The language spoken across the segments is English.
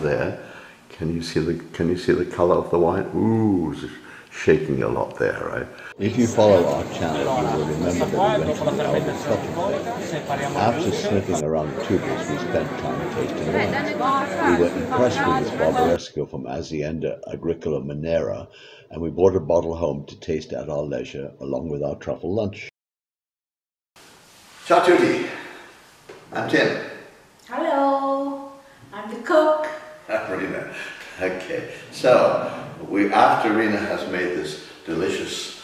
there. Can you see the color of the wine? Ooh, it's shaking a lot there, right? If you follow our channel, you will remember that we went to the Alba Truffle Fair. After sniffing around the tubers, we spent time tasting wine. We were impressed with this Barbaresco from Azienda Agricola Manera, and we brought a bottle home to taste at our leisure, along with our truffle lunch. Ciao, tutti. I'm Tim. Hello, I'm the cook. Rina. Okay, so after Rina has made this delicious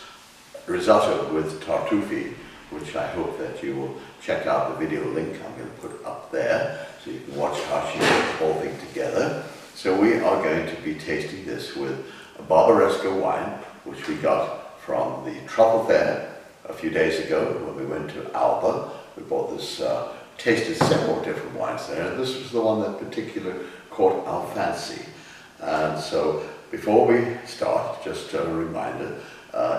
risotto with tartuffe, which I hope that you will check out the video link I'm going to put up there, so you can watch how she puts the whole thing together. So we are going to be tasting this with a Barbaresco wine, which we got from the Truffle Fair a few days ago when we went to Alba. We bought this, tasted several different wines there, and this was the one that particular caught our fancy. And so before we start, just a reminder,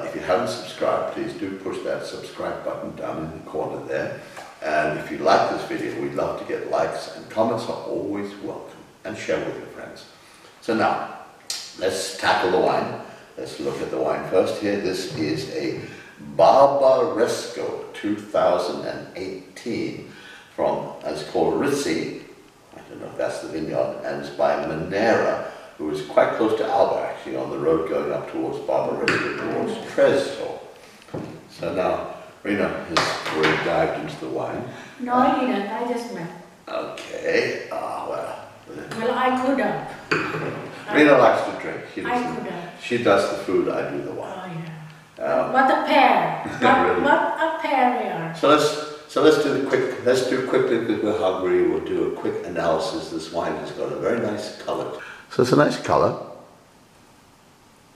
if you haven't subscribed, please do push that subscribe button down in the corner there. And if you like this video, we'd love to get likes, and comments are always welcome, and share with your friends. So now, let's tackle the wine. Let's look at the wine first here. This is a Barbaresco 2018 from, it's called Rizzi. I don't know if that's the vineyard, and it's by Manera, who is quite close to Alba, actually, on the road going up towards Barbaresco, towards Trezzo. So now, Rina has already dived into the wine. No, I didn't. I just met. Okay. Well, I could have. Rina likes to drink. I could have. She does the food, I do the wine. Oh, yeah. What a pair. Really? What a pair we are. So let's do quickly because we're hungry. We'll do a quick analysis. This wine has got a very nice color. So it's a nice color.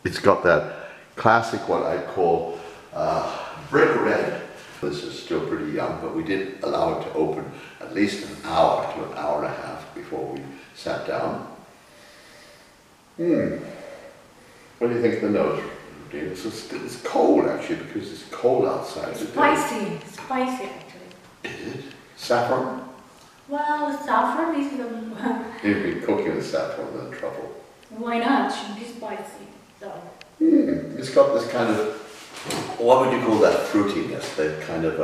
It's got that classic, what I call brick red. This is still pretty young, but we did allow it to open at least an hour to an hour and a half before we sat down. What do you think of the nose? It's cold actually, because it's cold outside. Spicy actually. Is it? Saffron? Well, saffron is the... You've been cooking with saffron and truffle. Why not? It should be spicy. So. It's got this kind of, what would you call that fruitiness? That kind of,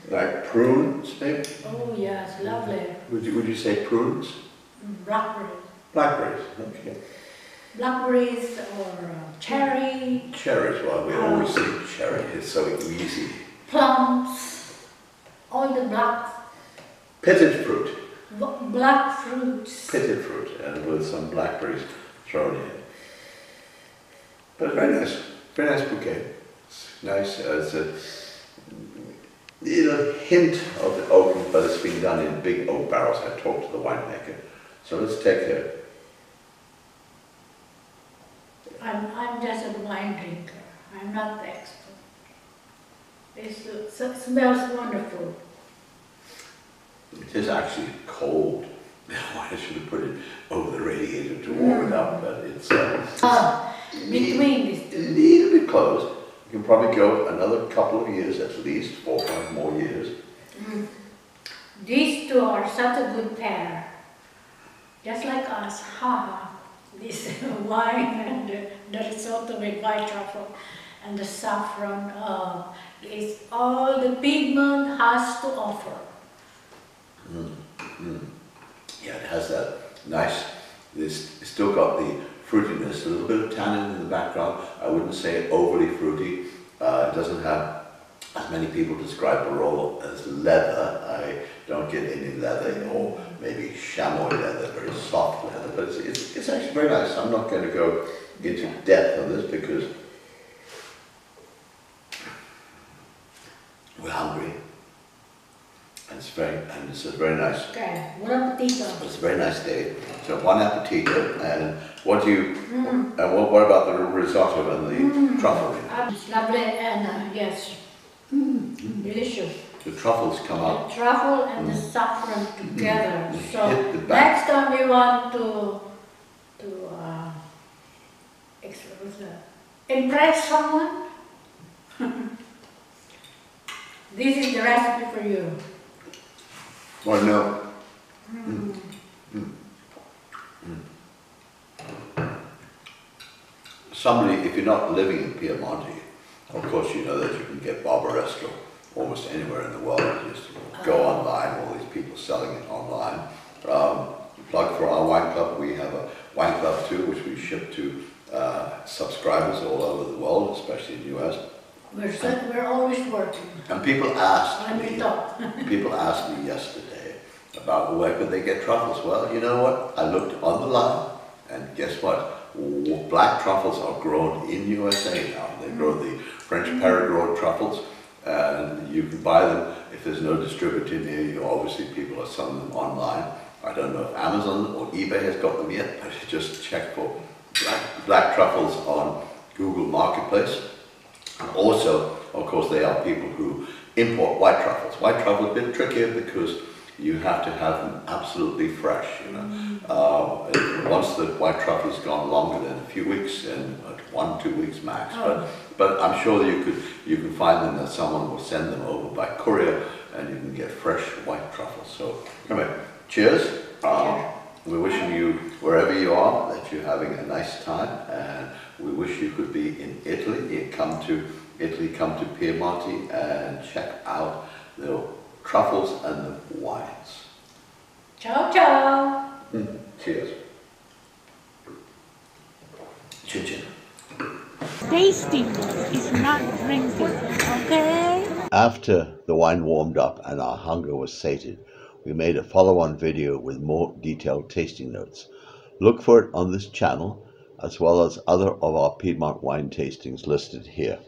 like prunes maybe? Oh yes, lovely. Would you say prunes? Blackberries. Blackberries, okay. Blackberries or cherry. Cherries, well we always say cherry, it's so easy. Plums. All the black. Pitted fruit. Black fruits. Pitted fruit, and with some blackberries thrown in. But very nice bouquet. It's nice, it's a little hint of the oak, but it's been done in big oak barrels. I talked to the winemaker. So let's take it. I'm just a wine drinker. I'm not the expert. It smells wonderful. It is actually cold. I should have put it over the radiator to warm it up, but it's between these two. A little bit closed. You can probably go another couple of years, at least 4 or 5 more years. These two are such a good pair. Just like us, this wine and the risotto with white truffle and the saffron is all the pigment has to offer. Yeah, it has that nice, it's still got the fruitiness, a little bit of tannin in the background. I wouldn't say overly fruity. It doesn't have, as many people describe Barolo as leather. I don't get any leather, or maybe chamois leather, very soft leather, but it's actually very nice. I'm not going to go into depth on this because we're hungry. And it's a very nice. Okay, buon appetito. It's a very nice day. So buon appetito. And what do you? And what about the risotto and the truffle? It's lovely and yes, delicious. The truffles come out. The truffle and the saffron together. So Hit the back. next time we want to impress someone, this is the recipe for you. Well, no. Somebody, if you're not living in Piemonte, of course you know that you can get Barbaresco almost anywhere in the world. You just go online, all these people selling it online. Plug for our wine club, we have a wine club too, which we ship to subscribers all over the world, especially in the US. We're always working. And people asked me yesterday about where could they get truffles. Well, you know what? I looked on the line, and guess what? Black truffles are grown in USA now. They grow the French Perigord truffles, and you can buy them if there's no distributor near you. Obviously, people are selling them online. I don't know if Amazon or eBay has got them yet, but just check for black truffles on Google Marketplace. And also, of course, they are people who import white truffles. White truffle is a bit trickier because you have to have them absolutely fresh, you know. Once the white truffle has gone longer than a few weeks, and 1-2 weeks max. But I'm sure that you can find them, that someone will send them over by courier, and you can get fresh white truffles. So come here, cheers. We're wishing you, wherever you are, that you're having a nice time, and we wish you could be in Italy. Come to Italy, come to Piemonte, and check out the truffles and the wines. Ciao, ciao. Cheers. Chin chin. Tasting is not drinking, okay? After the wine warmed up and our hunger was sated, we made a follow-on video with more detailed tasting notes. Look for it on this channel, as well as other of our Piedmont wine tastings listed here.